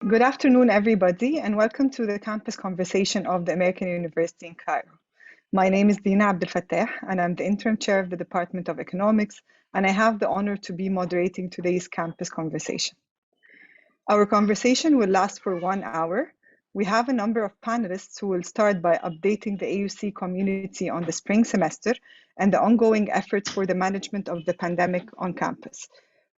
Good afternoon, everybody, and welcome to the campus conversation of the American University in Cairo. My name is Dina Abdel Fattah, and I'm the interim chair of the Department of Economics, and I have the honor to be moderating today's campus conversation. Our conversation will last for 1 hour. We have a number of panelists who will start by updating the AUC community on the spring semester and the ongoing efforts for the management of the pandemic on campus.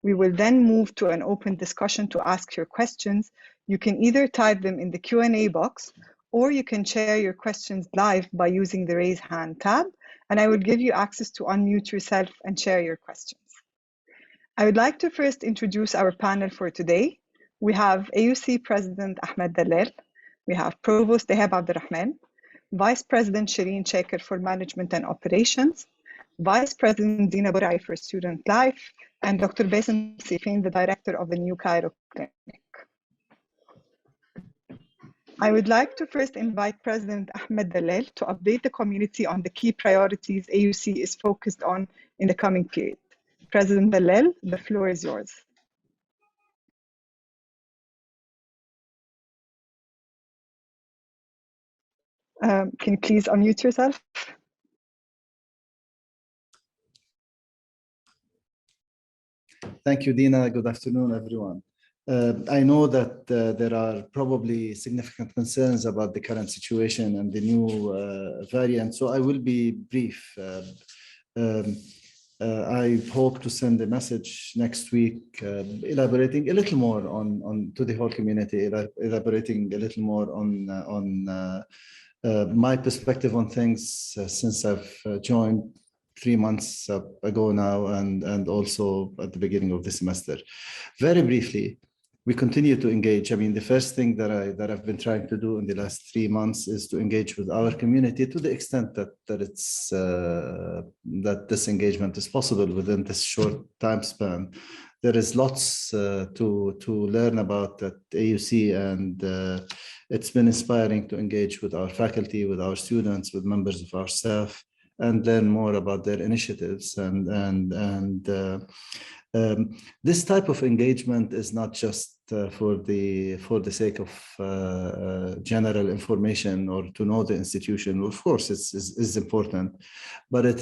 We will then move to an open discussion to ask your questions. You can either type them in the Q&A box, or you can share your questions live by using the raise hand tab, and I will give you access to unmute yourself and share your questions. I would like to first introduce our panel for today. We have AUC President Ahmed Dallal. We have Provost Dahab Abdurrahman, Vice President Shireen Shaker for Management and Operations, Vice President Dina Burai for Student Life, and Dr. Bassem Sifin, the Director of the New Cairo Clinic. I would like to first invite President Ahmed Dallal to update the community on the key priorities AUC is focused on in the coming period. President Dallal, the floor is yours. Can you please unmute yourself? Thank you, Dina. Good afternoon, everyone. I know that there are probably significant concerns about the current situation and the new variant, so I will be brief. I hope to send a message next week elaborating a little more on to the whole community, elaborating a little more on my perspective on things since I've joined 3 months ago now, and also at the beginning of the semester. Very briefly, we continue to engage. I mean, the first thing that I've been trying to do in the last 3 months is to engage with our community to the extent that this engagement is possible within this short time span. There is lots to learn about at AUC, and it's been inspiring to engage with our faculty, with our students, with members of our staff, and learn more about their initiatives. This type of engagement is not just for the sake of general information or to know the institution. Of course, it's important, but it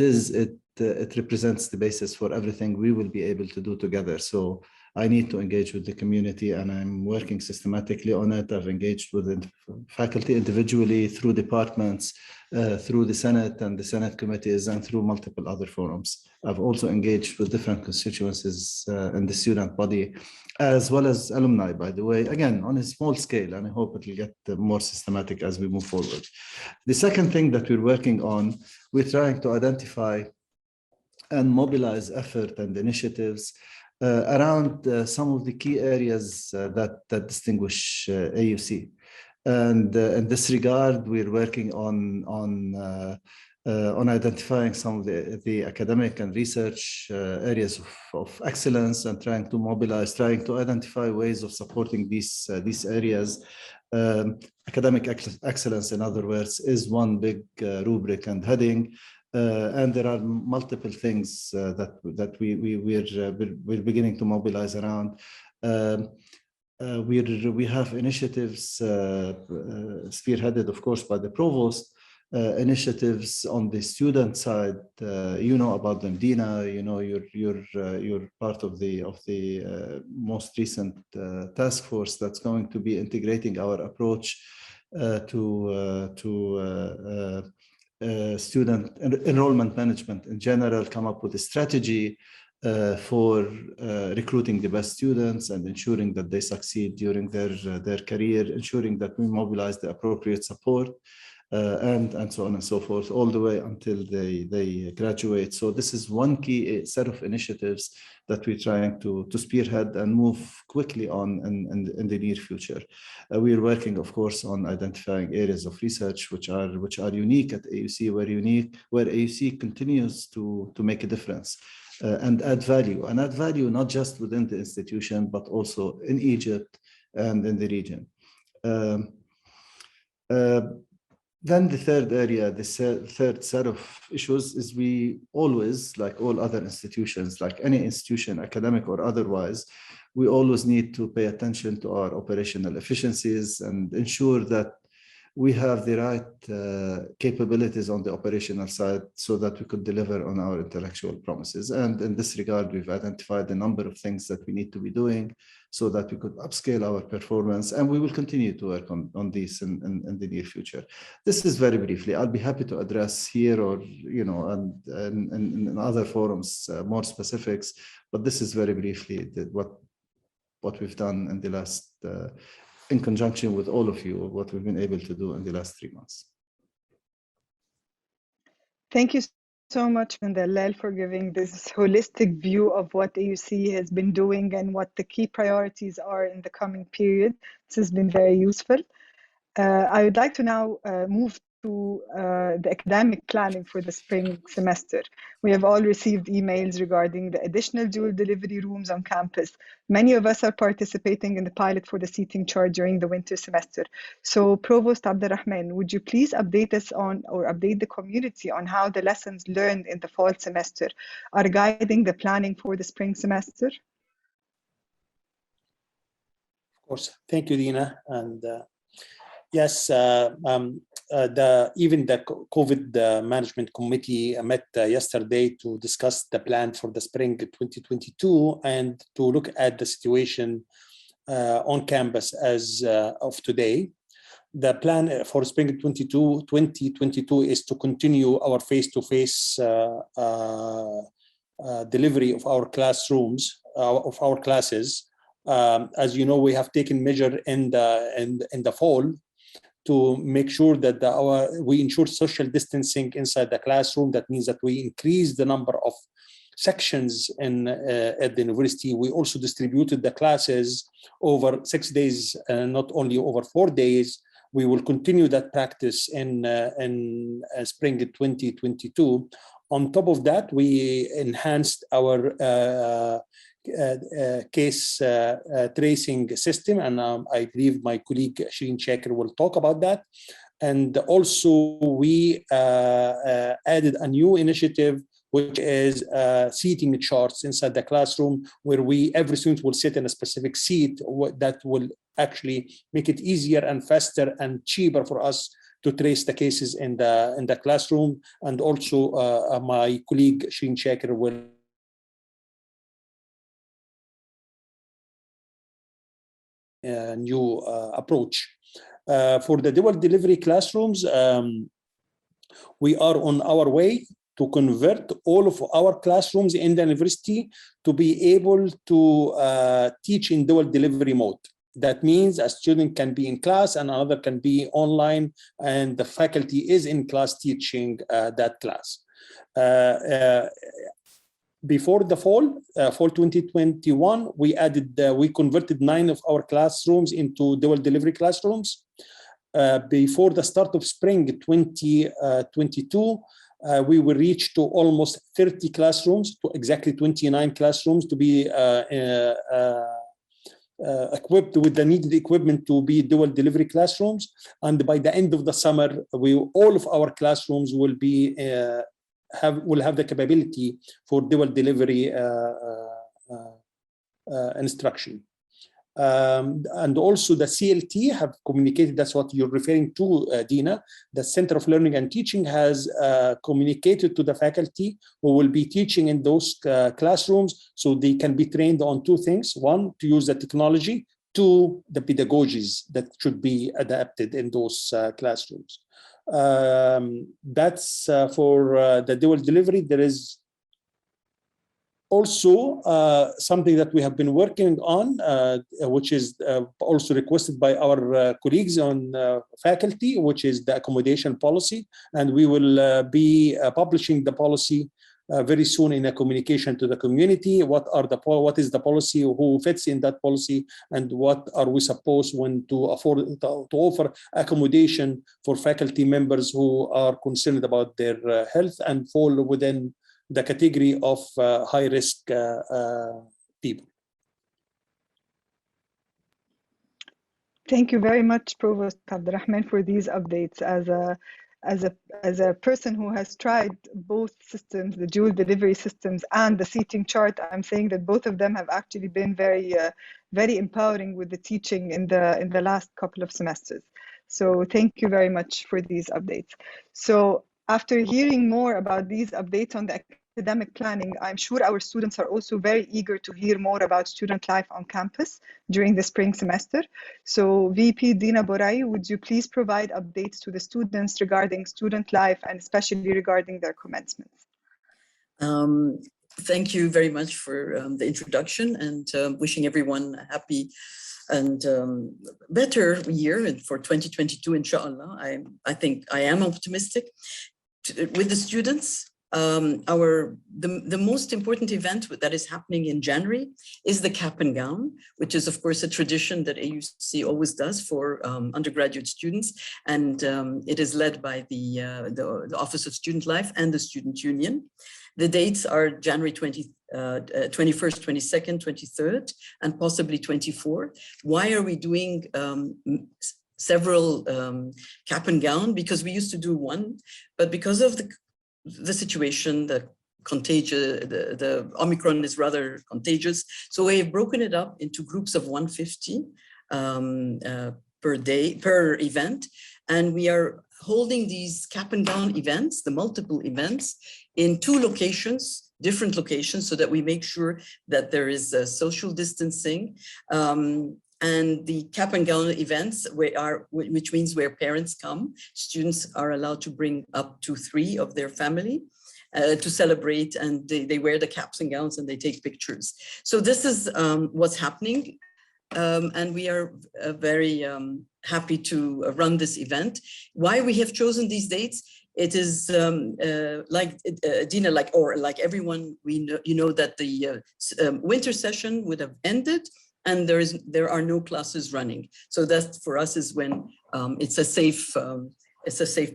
represents the basis for everything we will be able to do together. So I need to engage with the community, and I'm working systematically on it. I've engaged with the faculty individually, through departments, through the Senate and the Senate committees, and through multiple other forums. I've also engaged with different constituencies in the student body, as well as alumni, by the way, again, on a small scale, and I hope it will get more systematic as we move forward. The second thing that we're working on, we're trying to identify and mobilize effort and initiatives around some of the key areas that distinguish AUC. And in this regard, we're working on identifying some of the academic and research areas of excellence, and trying to mobilize, trying to identify ways of supporting these areas. Academic excellence, in other words, is one big rubric and heading. And there are multiple things that we're beginning to mobilize around. We have initiatives spearheaded, of course, by the provost. Initiatives on the student side, you know about them, Dina. You know, you're part of the most recent task force that's going to be integrating our approach to student enrollment management in general, come up with a strategy for recruiting the best students and ensuring that they succeed during their career, ensuring that we mobilize the appropriate support, and so on and so forth, all the way until they graduate. So this is one key set of initiatives that we're trying to spearhead and move quickly on in the near future. We are working, of course, on identifying areas of research which are unique at AUC, where AUC continues to make a difference and add value not just within the institution, but also in Egypt and in the region. Then the third area, the third set of issues is we always, like all other institutions, like any institution, academic or otherwise, we always need to pay attention to our operational efficiencies and ensure that we have the right capabilities on the operational side so that we could deliver on our intellectual promises. And in this regard, we've identified a number of things that we need to be doing so that we could upscale our performance, and we will continue to work on this in the near future. This is very briefly. I'll be happy to address here or, and in other forums, more specifics, but this is very briefly what we've done in the last in conjunction with all of you, what we've been able to do in the last 3 months. Thank you so much, Mandel, for giving this holistic view of what AUC has been doing and what the key priorities are in the coming period. This has been very useful. I would like to now move to the academic planning for the spring semester. We have all received emails regarding the additional dual delivery rooms on campus. Many of us are participating in the pilot for the seating chart during the winter semester. So Provost Abdulrahman, would you please update us on, or update the community on how the lessons learned in the fall semester are guiding the planning for the spring semester? Of course. Thank you, Dina. And yes, even the COVID management committee met yesterday to discuss the plan for the spring 2022 and to look at the situation on campus as of today. The plan for spring 2022 is to continue our face-to-face delivery of our classrooms, of our classes. As you know, we have taken measure in the fall to make sure that we ensure social distancing inside the classroom. That means that we increase the number of sections at the university. We also distributed the classes over 6 days, not only over 4 days. We will continue that practice in spring 2022. On top of that, we enhanced our case tracing system, and I believe my colleague Shireen Shakir will talk about that. And also we added a new initiative, which is seating charts inside the classroom, where every student will sit in a specific seat. That will actually make it easier and faster and cheaper for us to trace the cases in the classroom. And also my colleague Shireen Shakir will new approach. For the dual delivery classrooms, we are on our way to convert all of our classrooms in the university to be able to teach in dual delivery mode. That means a student can be in class and another can be online, and the faculty is in class teaching that class. Before the fall 2021, we converted 9 of our classrooms into dual delivery classrooms. Before the start of spring 2022, we will reach to almost 30 classrooms, to exactly 29 classrooms, to be equipped with the needed equipment to be dual delivery classrooms. And by the end of the summer, all of our classrooms will be will have the capability for dual delivery instruction. And also the CLT have communicated, that's what you're referring to, Dina. The Center of Learning and Teaching has communicated to the faculty who will be teaching in those classrooms, so they can be trained on 2 things. 1, to use the technology. 2, the pedagogies that should be adapted in those classrooms. That's for the dual delivery. There is also something that we have been working on, which is also requested by our colleagues on faculty, which is the accommodation policy. And we will be publishing the policy very soon in a communication to the community. What is the policy, who fits in that policy, and what are we supposed to offer accommodation for faculty members who are concerned about their health and fall within the category of high-risk people. Thank you very much, Provost Abdulrahman, for these updates. As a person who has tried both systems, the dual delivery systems and the seating chart, I'm saying that both of them have actually been very empowering with the teaching in the last couple of semesters. So thank you very much for these updates. So after hearing more about these updates on the academic planning, I'm sure our students are also very eager to hear more about student life on campus during the spring semester. So VP Dina Borai, would you please provide updates to the students regarding student life and especially regarding their commencements? Thank you very much for the introduction, and wishing everyone a happy and better year for 2022, inshallah. I think I am optimistic with the students. The most important event that is happening in January is the cap and gown, which is of course a tradition that AUC always does for undergraduate students, and it is led by the Office of Student Life and the Student Union. The dates are January 21st, 22nd, 23rd, and possibly 24th. Why are we doing several cap and gown? Because we used to do one, but because of the situation, the Omicron is rather contagious. So we have broken it up into groups of 150 per event. And we are holding these cap and gown events, the multiple events, in 2 locations, different locations, so that we make sure that there is social distancing. And the cap and gown events, which means where parents come, students are allowed to bring up to 3 of their family to celebrate, and they wear the caps and gowns and they take pictures. So this is what's happening. And we are very happy to run this event. Why we have chosen these dates? It is like Dina, like everyone, you know that the winter session would have ended, and there are no classes running. So that for us is when it's a safe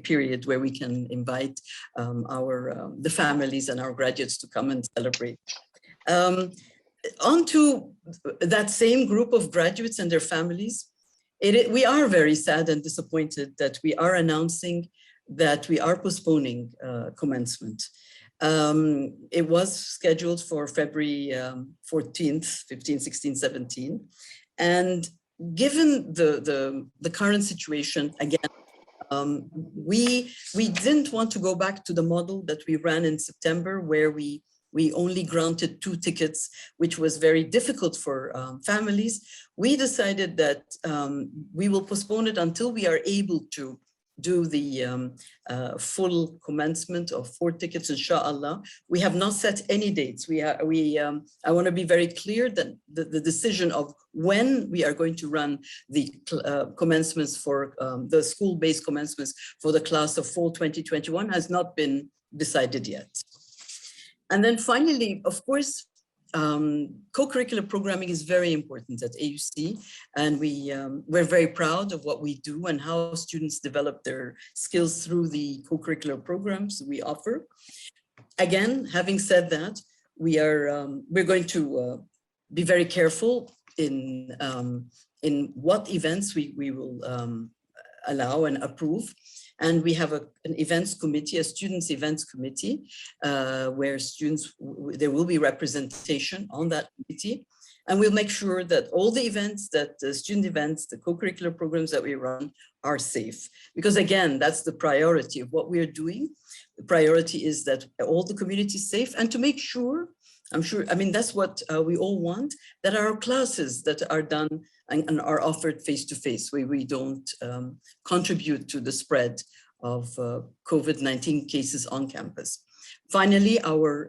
period where we can invite the families and our graduates to come and celebrate. On to that same group of graduates and their families, we are very sad and disappointed that we are announcing that we are postponing commencement. It was scheduled for February 14th, 15, 16, 17. And given the current situation, again, we didn't want to go back to the model that we ran in September, where we only granted 2 tickets, which was very difficult for families. We decided that we will postpone it until we are able to do the full commencement of 4 tickets, inshallah. We have not set any dates. I want to be very clear that the decision of when we are going to run the commencements for the school-based commencements for the class of fall 2021 has not been decided yet. And then finally, of course, co-curricular programming is very important at AUC, and we're very proud of what we do and how students develop their skills through the co-curricular programs we offer. Again, having said that, we're going to be very careful in what events we will allow and approve. And we have an events committee, a students events committee, where there will be representation on that committee. And we'll make sure that all the events, the student events, the co-curricular programs that we run are safe. Because again, that's the priority of what we're doing. The priority is that all the community is safe, and to make sure, that's what we all want, that our classes that are done and are offered face-to-face, where we don't contribute to the spread of COVID-19 cases on campus. Finally, our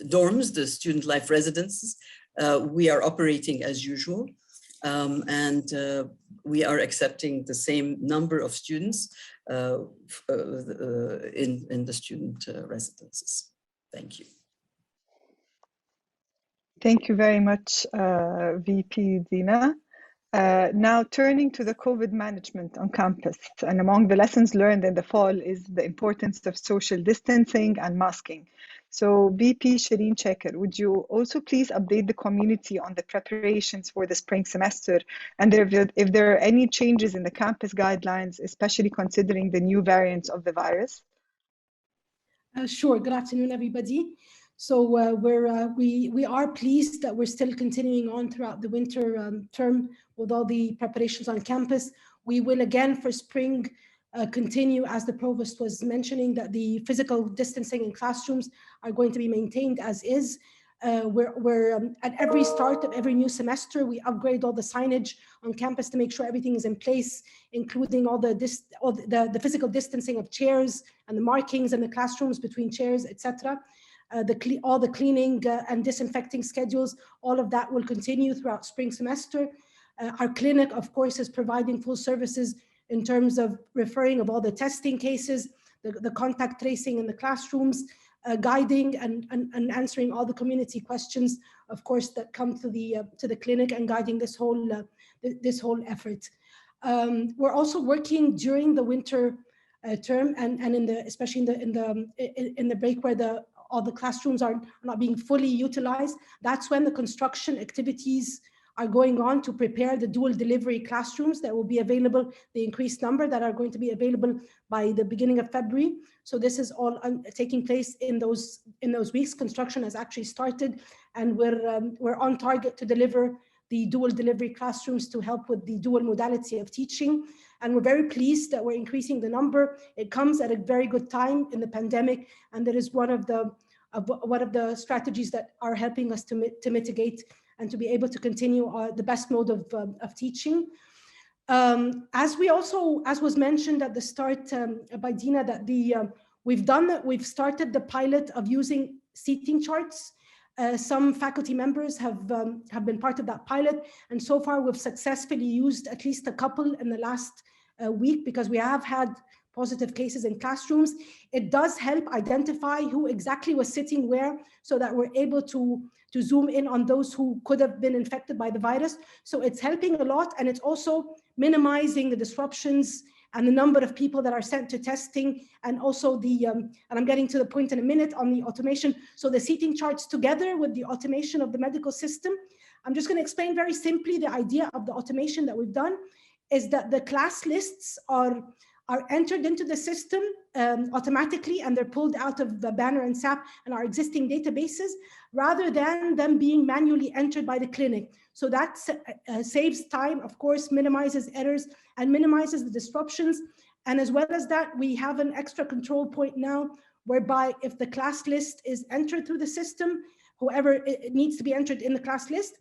dorms, the student life residences, we are operating as usual, and we are accepting the same number of students in the student residences. Thank you. Thank you very much, VP Dina. Now turning to the COVID management on campus, and among the lessons learned in the fall is the importance of social distancing and masking. So BP Shireen Checker, would you also please update the community on the preparations for the spring semester and if there are any changes in the campus guidelines, especially considering the new variants of the virus? Sure. Good afternoon, everybody. So we are pleased that we're still continuing on throughout the winter term with all the preparations on campus. We will again for spring continue, as the provost was mentioning, that the physical distancing in classrooms are going to be maintained as is. We're at every start of every new semester, we upgrade all the signage on campus to make sure everything is in place, including all the physical distancing of chairs and the markings in the classrooms between chairs, etc. All the cleaning and disinfecting schedules, all of that will continue throughout spring semester. Our clinic, of course, is providing full services in terms of referring of all the testing cases, the contact tracing in the classrooms, guiding and answering all the community questions, of course, that come to the clinic and guiding this whole effort. We're also working during the winter term and especially in the break where all the classrooms are not being fully utilized. That's when the construction activities are going on to prepare the dual delivery classrooms that will be available, the increased number that are going to be available by the beginning of February. So this is all taking place in those weeks. Construction has actually started, and we're on target to deliver the dual delivery classrooms to help with the dual modality of teaching. And we're very pleased that we're increasing the number. It comes at a very good time in the pandemic, and that is one of the strategies that are helping us to mitigate and to be able to continue the best mode of teaching. As was mentioned at the start by Dina, that we've started the pilot of using seating charts. Some faculty members have been part of that pilot, and so far we've successfully used at least a couple in the last week, because we have had positive cases in classrooms. It does help identify who exactly was sitting where, so that we're able to zoom in on those who could have been infected by the virus. So it's helping a lot, and it's also minimizing the disruptions and the number of people that are sent to testing, and also and I'm getting to the point in a minute on the automation. So the seating charts together with the automation of the medical system. I'm just going to explain very simply the idea of the automation that we've done is that the class lists are entered into the system automatically, and they're pulled out of the Banner and SAP and our existing databases, rather than them being manually entered by the clinic. So that saves time, of course, minimizes errors and minimizes the disruptions. And as well as that, we have an extra control point now, whereby if the class list is entered through the system, whoever it needs to be entered in the class list,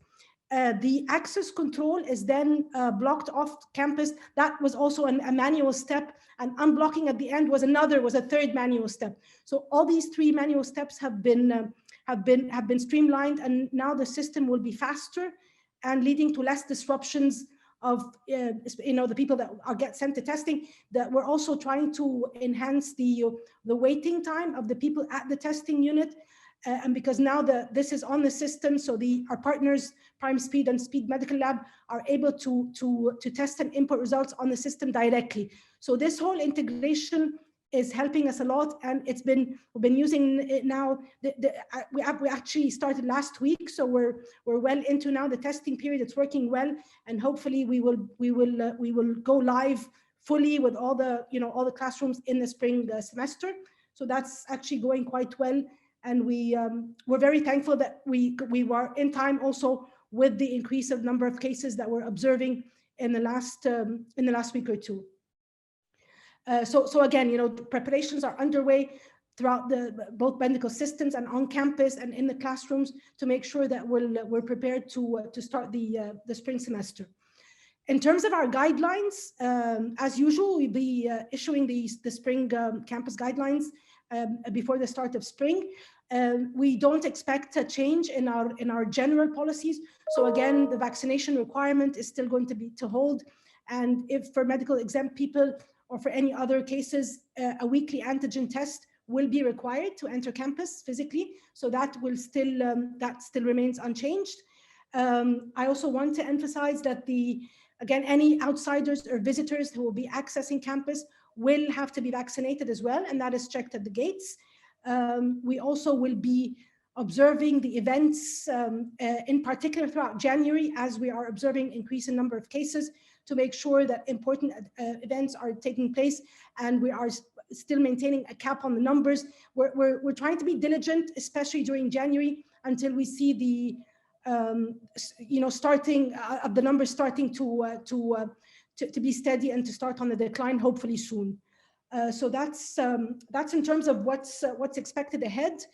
the access control is then blocked off campus. That was also a manual step, and unblocking at the end was a third manual step. So all these three manual steps have been streamlined, and now the system will be faster and leading to less disruptions of the people that get sent to testing. That we're also trying to enhance the waiting time of the people at the testing unit. And because now this is on the system, so our partners, PrimeSpeed and Speed Medical Lab, are able to test and input results on the system directly. So this whole integration is helping us a lot, and we've been using it now. We actually started last week, so we're well into now the testing period. It's working well, and hopefully we will go live fully with all the classrooms in the spring semester. So that's actually going quite well. And we're very thankful that we were in time also with the increase of number of cases that we're observing in the last week or two. So again, preparations are underway throughout both medical systems and on campus and in the classrooms to make sure that we're prepared to start the spring semester. In terms of our guidelines, as usual, we'll be issuing the spring campus guidelines before the start of spring. We don't expect a change in our general policies. So again, the vaccination requirement is still going to hold. And if for medical exempt people or for any other cases, a weekly antigen test will be required to enter campus physically. So that still remains unchanged. I also want to emphasize that again, any outsiders or visitors who will be accessing campus will have to be vaccinated as well, and that is checked at the gates. We also will be observing the events in particular throughout January, as we are observing increase in number of cases, to make sure that important events are taking place, and we are still maintaining a cap on the numbers. We're trying to be diligent, especially during January, until we see the starting of the numbers starting to be steady and to start on the decline, hopefully soon. So that's in terms of what's expected ahead.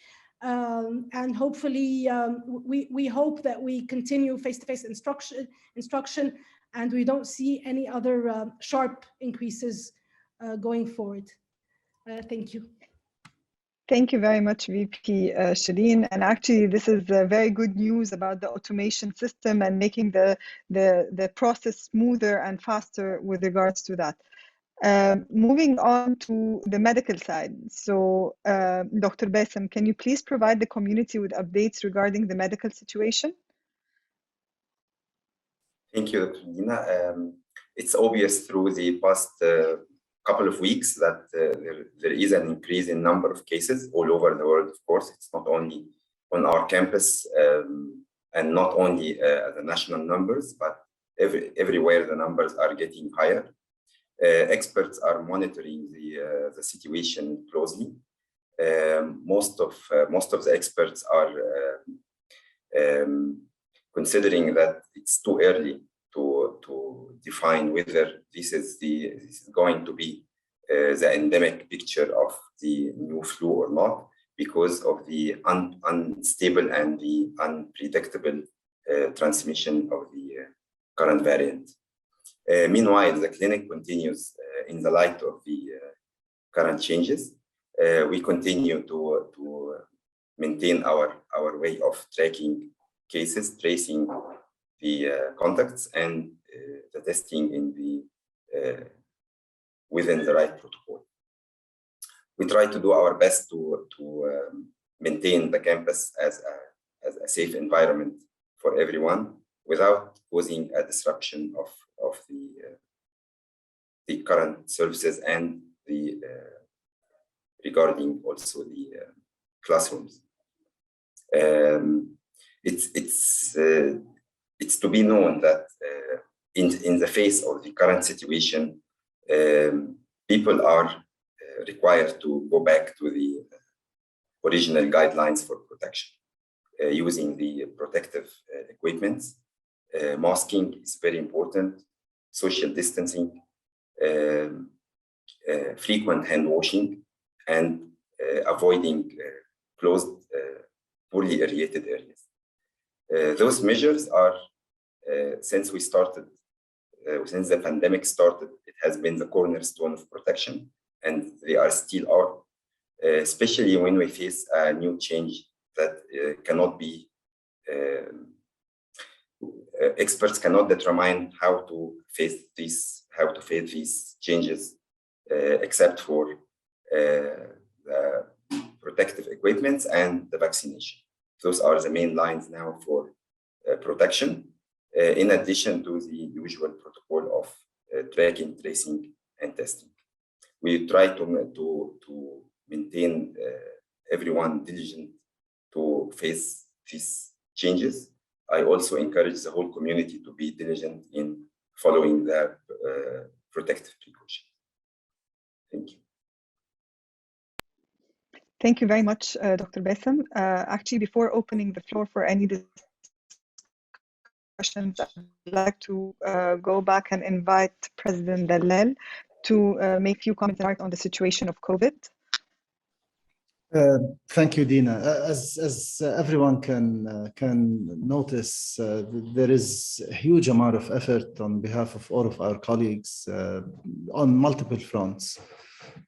And hopefully we hope that we continue face-to-face instruction, and we don't see any other sharp increases going forward. Thank you. Thank you very much, VP Shireen. And actually, this is very good news about the automation system and making the process smoother and faster with regards to that. Moving on to the medical side. So, Dr. Bassem, can you please provide the community with updates regarding the medical situation? Thank you, Dr. Dina. It's obvious through the past couple of weeks that there is an increase in number of cases all over the world. Of course, it's not only on our campus and not only the national numbers, but everywhere the numbers are getting higher. Experts are monitoring the situation closely. Most of the experts are considering that it's too early to define whether this is going to be the endemic picture of the new flu or not, because of the unstable and the unpredictable transmission of the current variant. Meanwhile, the clinic continues in the light of the current changes. We continue to maintain our way of tracking cases, tracing the contacts, and the testing in within the right protocol. We try to do our best to maintain the campus as a safe environment for everyone without causing a disruption of the current services and regarding also the classrooms. It's to be known that in the face of the current situation, people are required to go back to the original guidelines for protection, using the protective equipments. Masking is very important, social distancing, frequent hand washing, and avoiding closed, poorly aerated areas. Those measures are, since the pandemic started, it has been the cornerstone of protection, and they are still are, especially when we face a new change that cannot be, experts cannot determine how to face these changes, except for the protective equipment and the vaccination. Those are the main lines now for protection, in addition to the usual protocol of tracking, tracing, and testing. We try to maintain everyone diligent to face these changes. I also encourage the whole community to be diligent in following the protective precautions. Thank you. Thank you very much, Dr. Bassem. Actually, before opening the floor for any discussions, I'd like to go back and invite President Dallal to make a few comments on the situation of COVID. Thank you, Dina. As everyone can notice, there is a huge amount of effort on behalf of all of our colleagues on multiple fronts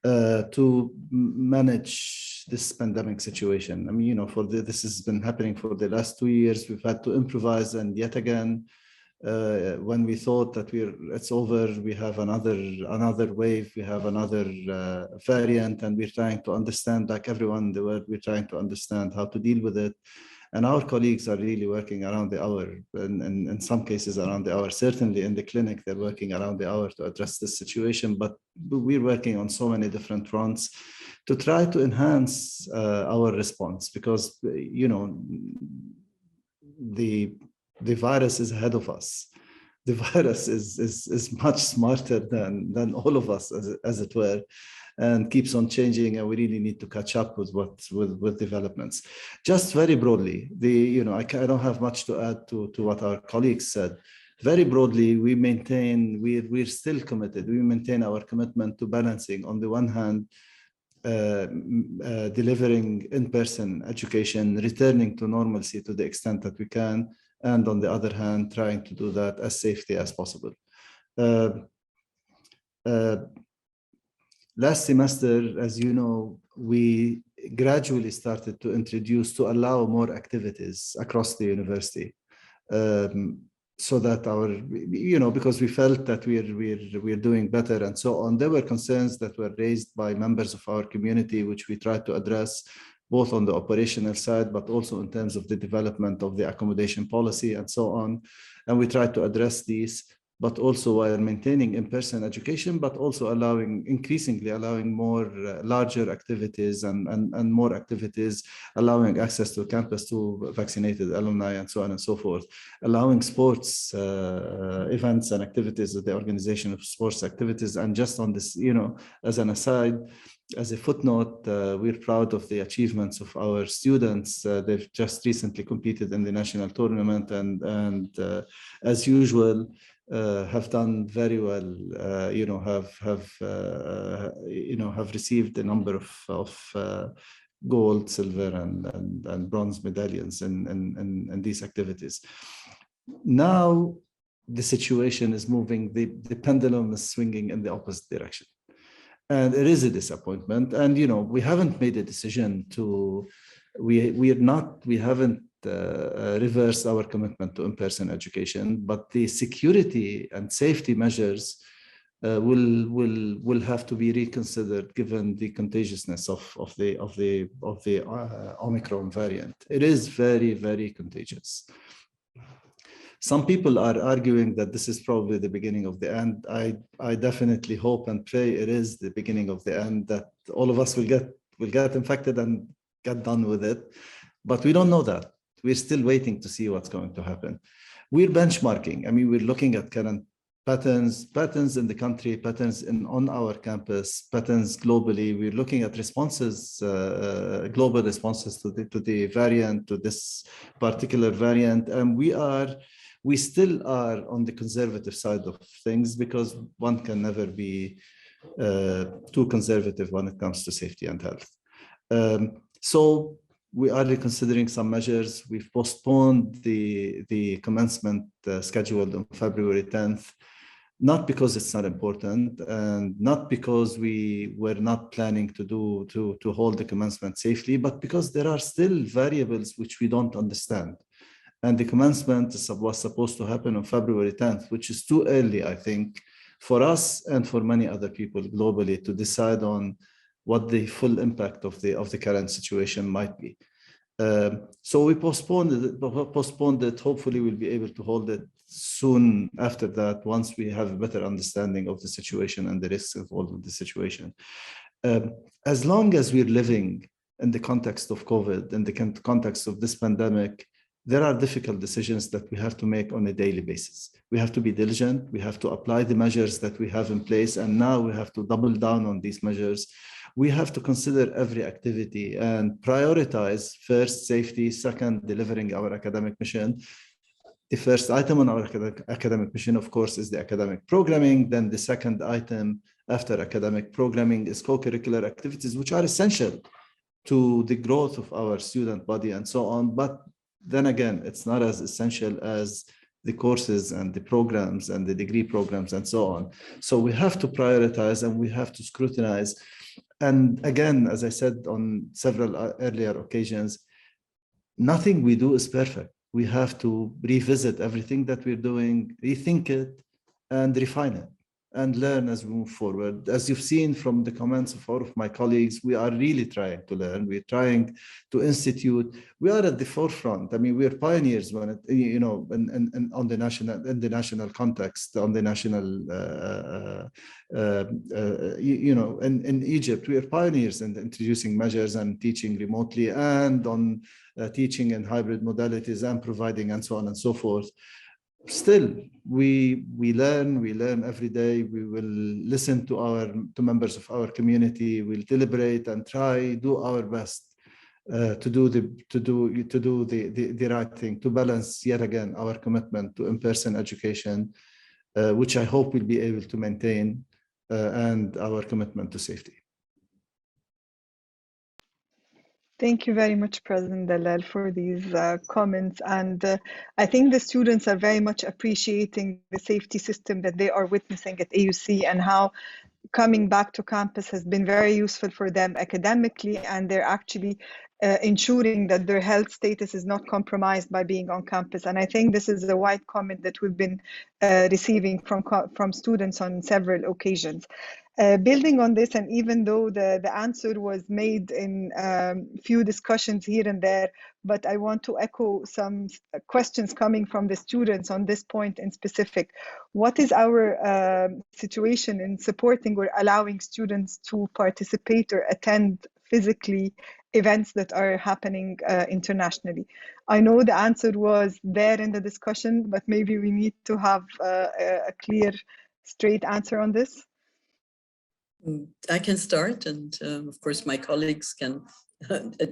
to manage this pandemic situation. I mean, this has been happening for the last 2 years. We've had to improvise, and yet again, when we thought that it's over, we have another wave, we have another variant, and we're trying to understand, like everyone in the world, we're trying to understand how to deal with it. And our colleagues are really working around the hour, and in some cases around the hour. Certainly in the clinic, they're working around the hour to address this situation, but we're working on so many different fronts to try to enhance our response, because, you know, the virus is ahead of us. The virus is much smarter than all of us, as it were, and keeps on changing, and we really need to catch up with developments. Just very broadly, I don't have much to add to what our colleagues said. Very broadly, we're still committed. We maintain our commitment to balancing, on the one hand, delivering in-person education, returning to normalcy to the extent that we can, and on the other hand, trying to do that as safely as possible. Last semester, as you know, we gradually started to to allow more activities across the university, so that because we felt that we're doing better and so on. There were concerns that were raised by members of our community, which we tried to address, both on the operational side, but also in terms of the development of the accommodation policy and so on. And we tried to address these, but also while maintaining in-person education, but also increasingly allowing more larger activities and more activities, allowing access to campus to vaccinated alumni and so on and so forth, allowing sports events and activities, the organization of sports activities. And just on this, as an aside, as a footnote, we're proud of the achievements of our students. They've just recently competed in the national tournament, and as usual, have done very well. Have received a number of gold, silver, and bronze medallions in these activities. Now the situation is moving. The pendulum is swinging in the opposite direction. And it is a disappointment. And, we haven't made a decision we haven't reversed our commitment to in-person education, but the security and safety measures will have to be reconsidered given the contagiousness of the Omicron variant. It is very, very contagious. Some people are arguing that this is probably the beginning of the end. I definitely hope and pray it is the beginning of the end, that all of us will get infected and get done with it. But we don't know that. We're still waiting to see what's going to happen. We're benchmarking. I mean, we're looking at current patterns in the country, patterns on our campus, patterns globally. We're looking at responses, global responses to the variant, to this particular variant. And we still are on the conservative side of things, because one can never be too conservative when it comes to safety and health. So we are reconsidering some measures. We've postponed the commencement scheduled on February 10th, not because it's not important, and not because we were not planning to hold the commencement safely, but because there are still variables which we don't understand. And the commencement was supposed to happen on February 10th, which is too early, I think, for us and for many other people globally to decide on what the full impact of the current situation might be. So we postponed it. Hopefully we'll be able to hold it soon after that, once we have a better understanding of the situation and the risks involved with the situation. As long as we're living in the context of COVID, in the context of this pandemic, there are difficult decisions that we have to make on a daily basis. We have to be diligent. We have to apply the measures that we have in place. And now we have to double down on these measures. We have to consider every activity and prioritize first safety, second, delivering our academic mission. The first item on our academic mission, of course, is the academic programming. Then the second item after academic programming is co-curricular activities, which are essential to the growth of our student body and so on. But then again, it's not as essential as the courses and the programs and the degree programs and so on. So we have to prioritize and we have to scrutinize. And again, as I said on several earlier occasions, nothing we do is perfect. We have to revisit everything that we're doing, rethink it, and refine it and learn as we move forward. As you've seen from the comments of all of my colleagues, we are really trying to learn. We're trying to institute. We are at the forefront. I mean, we're pioneers when it, you know, in on the national context, on the national, you know, in Egypt, we are pioneers in introducing measures and teaching remotely and on teaching in hybrid modalities and providing and so on and so forth. Still, we learn every day. We will listen to members of our community. We'll deliberate and do our best to do the right thing, to balance yet again our commitment to in-person education, which I hope we'll be able to maintain, and our commitment to safety. Thank you very much, President Dalal, for these comments. And I think the students are very much appreciating the safety system that they are witnessing at AUC and how coming back to campus has been very useful for them academically, and they're actually ensuring that their health status is not compromised by being on campus. And I think this is a wide comment that we've been receiving from students on several occasions. Building on this, and even though the answer was made in few discussions here and there, but I want to echo some questions coming from the students on this point in specific. What is our situation in supporting or allowing students to participate or attend physically events that are happening internationally? I know the answer was there in the discussion, but maybe we need to have a clear, straight answer on this. I can start, and of course my colleagues can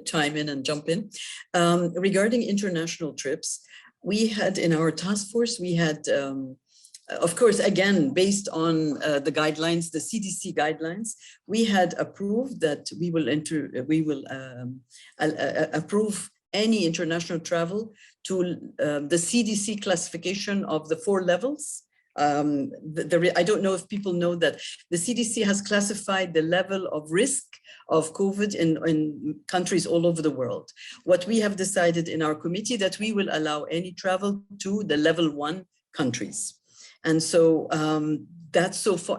chime in and jump in. Regarding international trips, we had in our task force, we had, of course, again, based on the guidelines, the CDC guidelines, we had approved that we will approve any international travel to the CDC classification of the 4 levels. I don't know if people know that the CDC has classified the level of risk of COVID in countries all over the world. What we have decided in our committee that we will allow any travel to the level 1 countries. And so that's so far,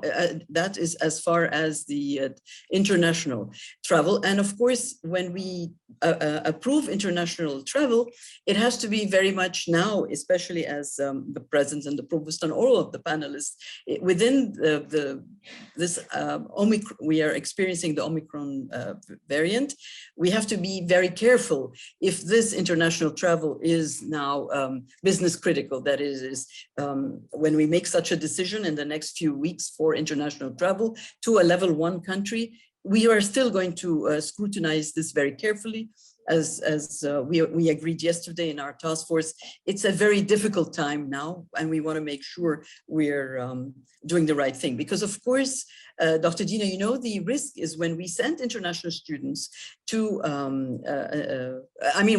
that is as far as the international travel. And of course, when we approve international travel, it has to be very much now, especially as the president and the provost and all of the panelists, within this Omicron, we are experiencing the Omicron variant. We have to be very careful if this international travel is now business critical. That is when we make such a decision in the next few weeks for international travel to a level 1 country, we are still going to scrutinize this very carefully. As we agreed yesterday in our task force, it's a very difficult time now, and we want to make sure we're doing the right thing. Because of course, Dr. Dina, you know, the risk is when we send international students to,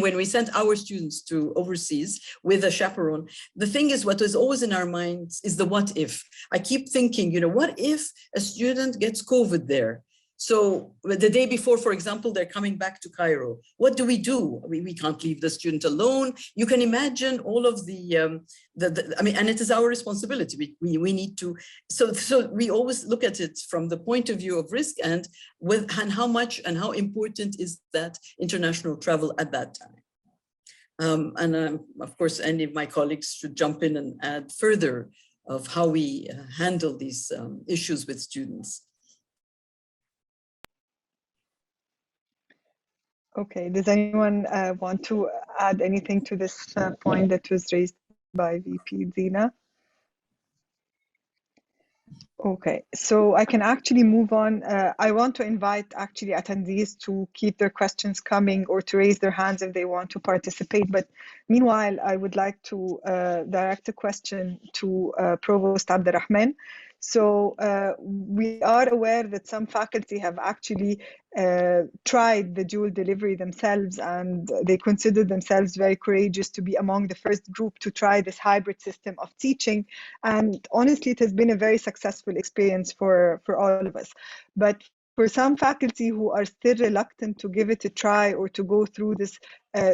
when we send our students to overseas with a chaperone, the thing is, what is always in our minds is the what if. I keep thinking, you know, what if a student gets COVID there? So the day before, for example, they're coming back to Cairo. What do? We can't leave the student alone. You can imagine all of and it is our responsibility. We need to, so we always look at it from the point of view of risk and how much and how important is that international travel at that time. Of course, any of my colleagues should jump in and add further of how we handle these issues with students. Okay, does anyone want to add anything to this point that was raised by VP Zina? Okay, so I can actually move on. I want to invite actually attendees to keep their questions coming or to raise their hands if they want to participate. But meanwhile, I would like to direct a question to Provost Abderrahman. So we are aware that some faculty have actually tried the dual delivery themselves, and they consider themselves very courageous to be among the first group to try this hybrid system of teaching. And honestly, it has been a very successful experience for all of us. But For some faculty who are still reluctant to give it a try or to go through this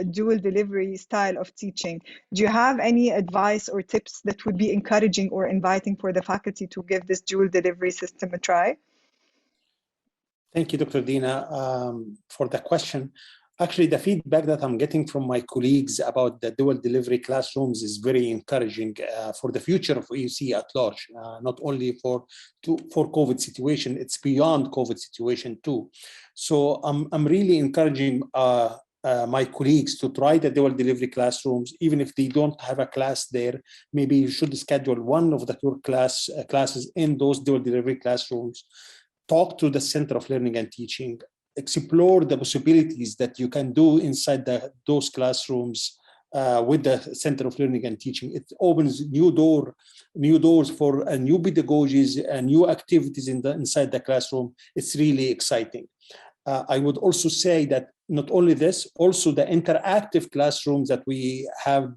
dual delivery style of teaching, do you have any advice or tips that would be encouraging or inviting for the faculty to give this dual delivery system a try? Thank you, Dr. Dina, for the question. Actually, the feedback that I'm getting from my colleagues about the dual delivery classrooms is very encouraging for the future of EUC at large, not only for COVID situation, it's beyond COVID situation too. So I'm really encouraging my colleagues to try the dual delivery classrooms, even if they don't have a class there. Maybe you should schedule one of the two classes in those dual delivery classrooms. Talk to the Center of Learning and Teaching, explore the possibilities that you can do inside those classrooms with the Center of Learning and Teaching. It opens new doors for new pedagogies and new activities inside the classroom. It's really exciting. I would also say that not only this, also the interactive classrooms that we have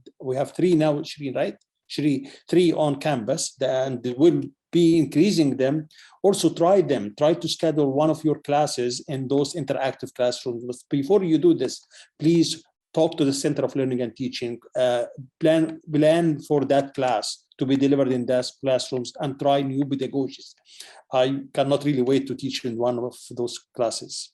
three now, Shireen, right? Shireen, 3 on campus, and we'll be increasing them. Also try to schedule one of your classes in those interactive classrooms. But before you do this, please talk to the Center of Learning and Teaching, plan for that class to be delivered in those classrooms, and try new pedagogies. I cannot really wait to teach in one of those classes.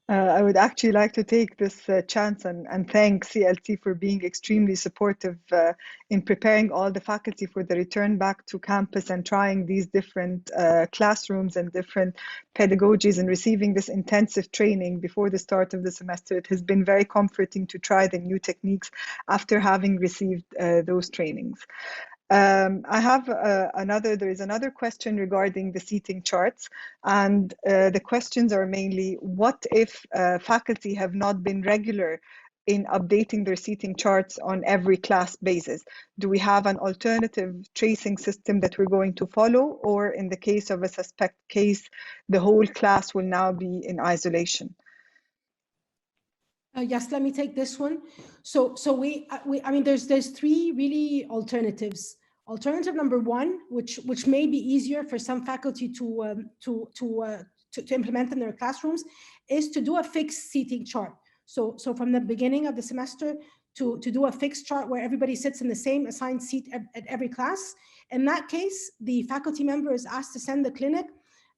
I would actually like to take this chance and thank CLT for being extremely supportive in preparing all the faculty for the return back to campus and trying these different classrooms and different pedagogies and receiving this intensive training before the start of the semester. It has been very comforting to try the new techniques after having received those trainings. There is another question regarding the seating charts, and the questions are mainly, what if faculty have not been regular in updating their seating charts on every class basis? Do we have an alternative tracing system that we're going to follow, or in the case of a suspect case, the whole class will now be in isolation? Yes, let me take this one. So I mean, there's 3 really alternatives. Alternative number 1, which may be easier for some faculty to implement in their classrooms, is to do a fixed seating chart. So from the beginning of the semester to do a fixed chart where everybody sits in the same assigned seat at every class. In that case, the faculty member is asked to send the clinic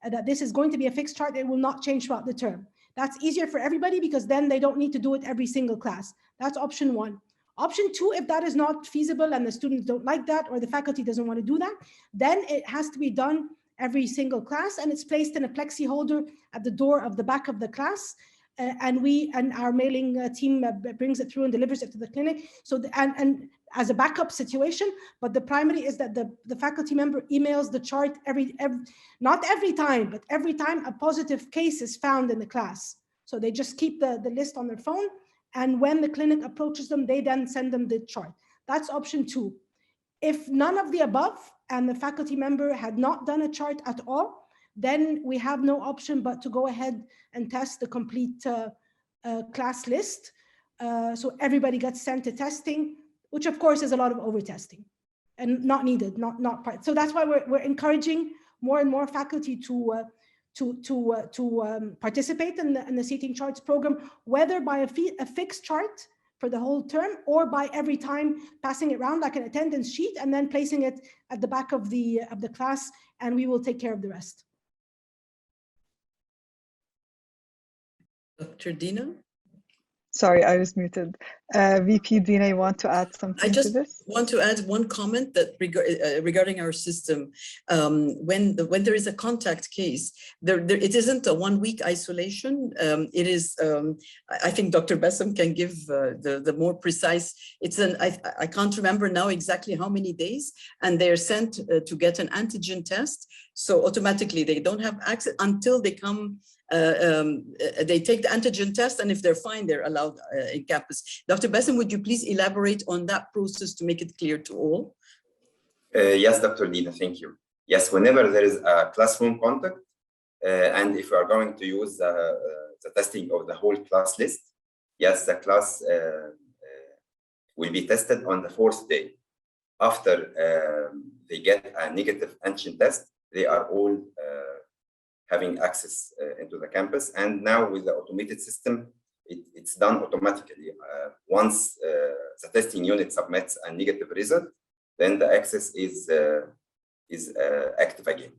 that this is going to be a fixed chart. It will not change throughout the term. That's easier for everybody because then they don't need to do it every single class. That's option 1. Option 2, if that is not feasible and the students don't like that, or the faculty doesn't want to do that, then it has to be done every single class, and it's placed in a plexi holder at the door of the back of the class. And our mailing team brings it through and delivers it to the clinic. So and as a backup situation, but the primary is that the faculty member emails the chart not every time, but every time a positive case is found in the class. So they just keep the list on their phone, and when the clinic approaches them, they then send them the chart. That's option 2. If none of the above and the faculty member had not done a chart at all, then we have no option but to go ahead and test the complete class list. So everybody gets sent to testing, which of course is a lot of over-testing and not needed, not part. So that's why we're encouraging more and more faculty to participate in the seating charts program, whether by a fixed chart for the whole term, or by every time passing it around like an attendance sheet and then placing it at the back of the class, and we will take care of the rest. Dr. Dina? Sorry, I was muted. VP Dina, you want to add something to this? I just want to add one comment that regarding our system. When there is a contact case, it isn't a 1-week isolation. It is, I think Dr. Bassam can give the more precise. It's I can't remember now exactly how many days, and they're sent to get an antigen test. So automatically they don't have access until they come. They take the antigen test, and if they're fine, they're allowed in campus. Dr. Bassam, would you please elaborate on that process to make it clear to all? Yes, Dr. Dina, thank you. Yes, whenever there is a classroom contact, and if you are going to use the testing of the whole class list, yes, the class will be tested on the 4th day. After they get a negative antigen test, they are all having access into the campus. And now with the automated system, it's done automatically. Once the testing unit submits a negative result, then the access is active again.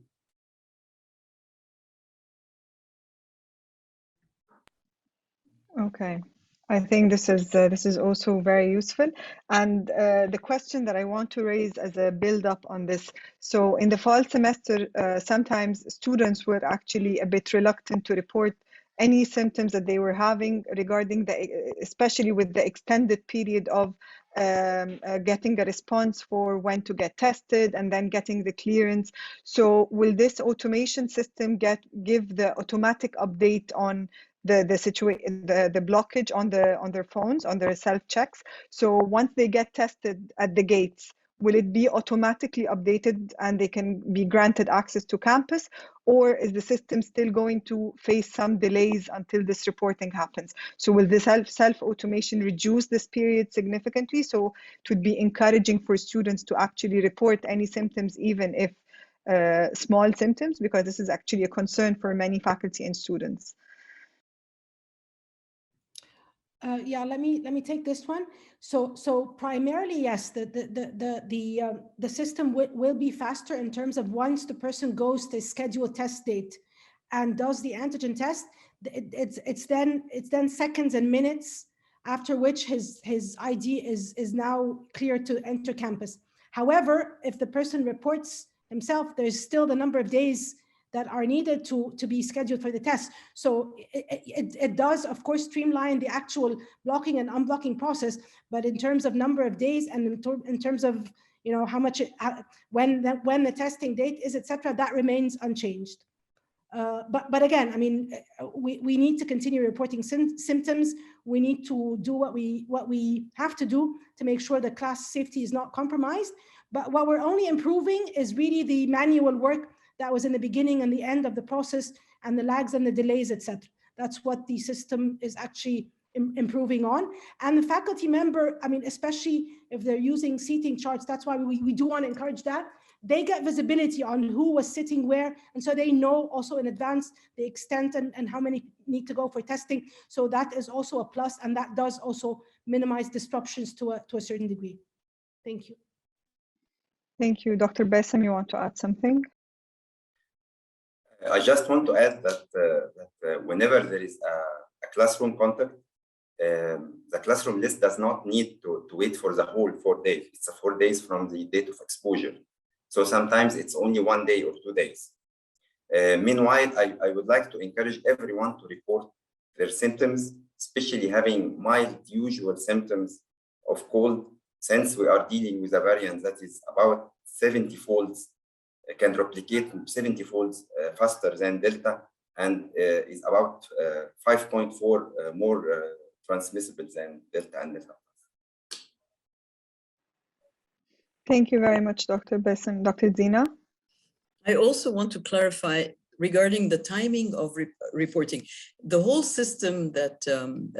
Okay, I think this is also very useful. And the question that I want to raise as a build-up on this. So in the fall semester, sometimes students were actually a bit reluctant to report any symptoms that they were having regarding especially with the extended period of getting a response for when to get tested and then getting the clearance. So will this automation system give the automatic update on the situation, the blockage on their phones, on their self-checks? So once they get tested at the gates, will it be automatically updated and they can be granted access to campus? Or is the system still going to face some delays until this reporting happens? So will the self-automation reduce this period significantly? So it would be encouraging for students to actually report any symptoms, even if small symptoms, because this is actually a concern for many faculty and students. Yeah, let me take this one. So primarily, yes, the system will be faster in terms of once the person goes to schedule test date and does the antigen test, it's then seconds and minutes after which his ID is now clear to enter campus. However, if the person reports himself, there's still the number of days that are needed to be scheduled for the test. So it does, of course, streamline the actual blocking and unblocking process, but in terms of number of days and in terms of, you know, how much, when the testing date is, etc., that remains unchanged. But again, I mean, we need to continue reporting symptoms. We need to do what we have to do to make sure that class safety is not compromised. But what we're only improving is really the manual work that was in the beginning and the end of the process, and the lags and the delays, etc. That's what the system is actually improving on. And the faculty member, I mean, especially if they're using seating charts, that's why we do want to encourage that. They get visibility on who was sitting where, and so they know also in advance the extent and how many need to go for testing. So that is also a plus, and that does also minimize disruptions to a certain degree. Thank you. Thank you. Dr. Bassem, you want to add something? I just want to add that whenever there is a classroom contact, the classroom list does not need to wait for the whole 4 days. It's 4 days from the date of exposure. So sometimes it's only 1 day or 2 days. Meanwhile, I would like to encourage everyone to report their symptoms, especially having mild usual symptoms of cold, since we are dealing with a variant that is about 70 folds, can replicate 70 folds faster than Delta, and is about 5.4 more transmissible than Delta and Delta. Thank you very much, Dr. Bassem. Dr. Dina? I also want to clarify regarding the timing of reporting. The whole system that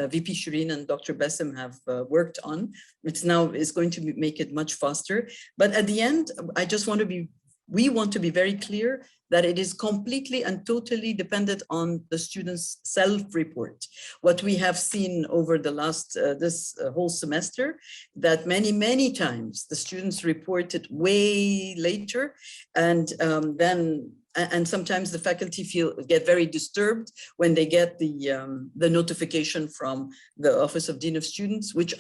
VP Shireen and Dr. Bassem have worked on, it's now is going to make it much faster. But at the end, we want to be very clear that it is completely and totally dependent on the students' self-report. What we have seen over the last, this whole semester, that many times the students reported way later, and sometimes the faculty get very disturbed when they get the notification from the Office of Dean of Students, which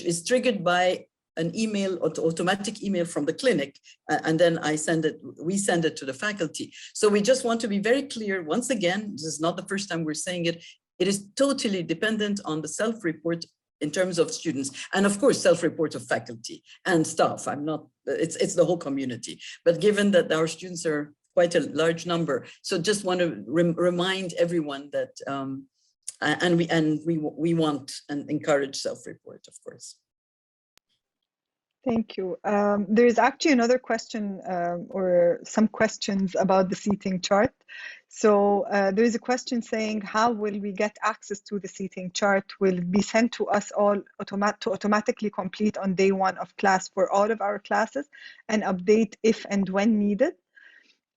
is triggered by an email, automatic email from the clinic, and then we send it to the faculty. So we just want to be very clear, once again, this is not the first time we're saying it, it is totally dependent on the self-report in terms of students, and of course, self-report of faculty and staff. It's the whole community. But given that our students are quite a large number, so just want to remind everyone that, we want and encourage self-report, of course. Thank you. There is actually another question or some questions about the seating chart. So there is a question saying, how will we get access to the seating chart? Will it be sent to us all to automatically complete on day 1 of class for all of our classes and update if and when needed?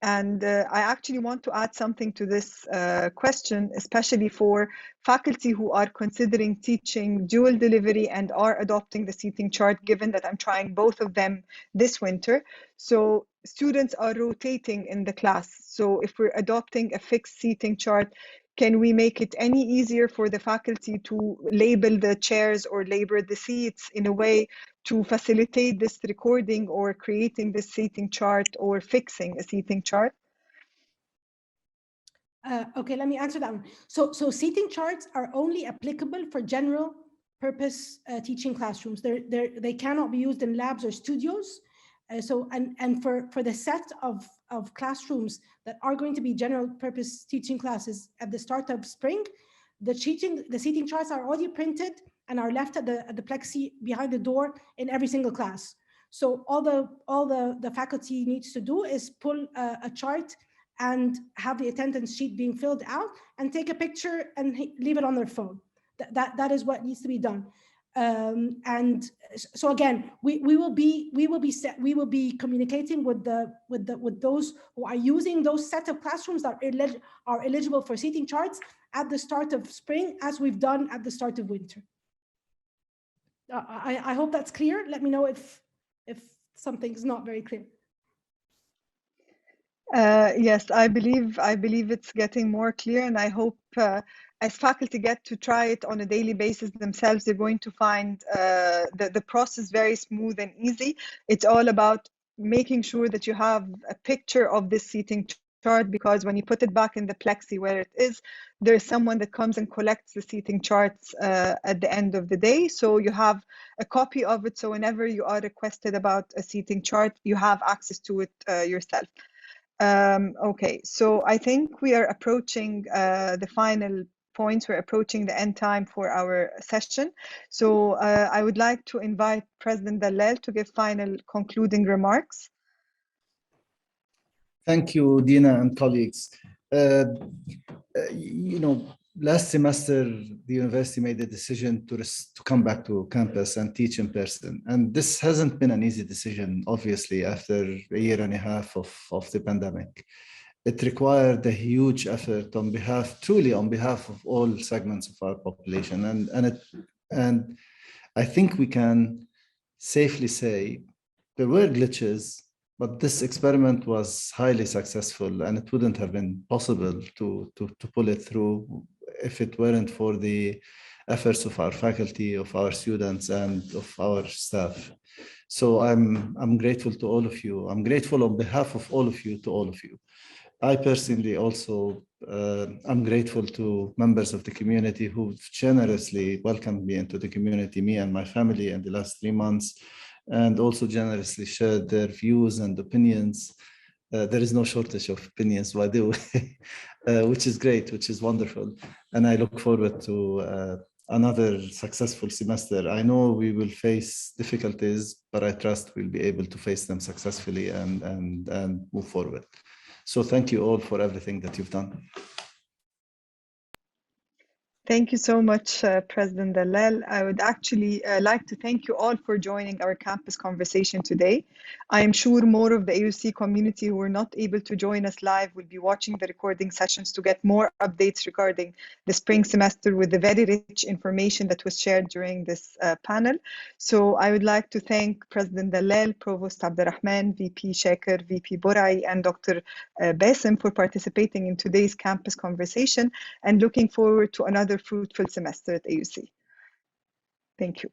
And I actually want to add something to this question, especially for faculty who are considering teaching dual delivery and are adopting the seating chart, given that I'm trying both of them this winter. So students are rotating in the class. So if we're adopting a fixed seating chart, can we make it any easier for the faculty to label the chairs or label the seats in a way to facilitate this recording or creating this seating chart or fixing a seating chart? Okay, let me answer that one. So seating charts are only applicable for general purpose teaching classrooms. They cannot be used in labs or studios. And for the set of classrooms that are going to be general purpose teaching classes at the start of spring, the seating charts are already printed and are left at the plexi behind the door in every single class. So all the faculty needs to do is pull a chart and have the attendance sheet being filled out and take a picture and leave it on their phone. That is what needs to be done. And so again, we will be communicating with those who are using those set of classrooms that are eligible for seating charts at the start of spring, as we've done at the start of winter. I hope that's clear. Let me know if something's not very clear. Yes, I believe it's getting more clear, and I hope as faculty get to try it on a daily basis themselves, they're going to find the process very smooth and easy. It's all about making sure that you have a picture of this seating chart, because when you put it back in the plexi where it is, there's someone that comes and collects the seating charts at the end of the day. So you have a copy of it. So whenever you are requested about a seating chart, you have access to it yourself. Okay, so I think we are approaching the final points. We're approaching the end time for our session. So I would like to invite President Dallal to give final concluding remarks. Thank you, Dina and colleagues. Last semester, the university made the decision to come back to campus and teach in person. And this hasn't been an easy decision, obviously, after a year and a half of the pandemic. It required a huge effort truly on behalf of all segments of our population. And I think we can safely say there were glitches, but this experiment was highly successful, and it wouldn't have been possible to pull it through if it weren't for the efforts of our faculty, of our students, and of our staff. So I'm grateful to all of you. I'm grateful on behalf of all of you to all of you. I personally also, I'm grateful to members of the community who've generously welcomed me into the community, me and my family, in the last 3 months, and also generously shared their views and opinions. There is no shortage of opinions, by the way, which is great, which is wonderful. And I look forward to another successful semester. I know we will face difficulties, but I trust we'll be able to face them successfully and move forward. So thank you all for everything that you've done. Thank you so much, President Dallal. I would actually like to thank you all for joining our campus conversation today. I am sure more of the AUC community who were not able to join us live will be watching the recording sessions to get more updates regarding the spring semester with the very rich information that was shared during this panel. So I would like to thank President Dallal, Provost Abderrahman, VP Shaker, VP Borai, and Dr. Bassem for participating in today's campus conversation, and looking forward to another fruitful semester at AUC. Thank you.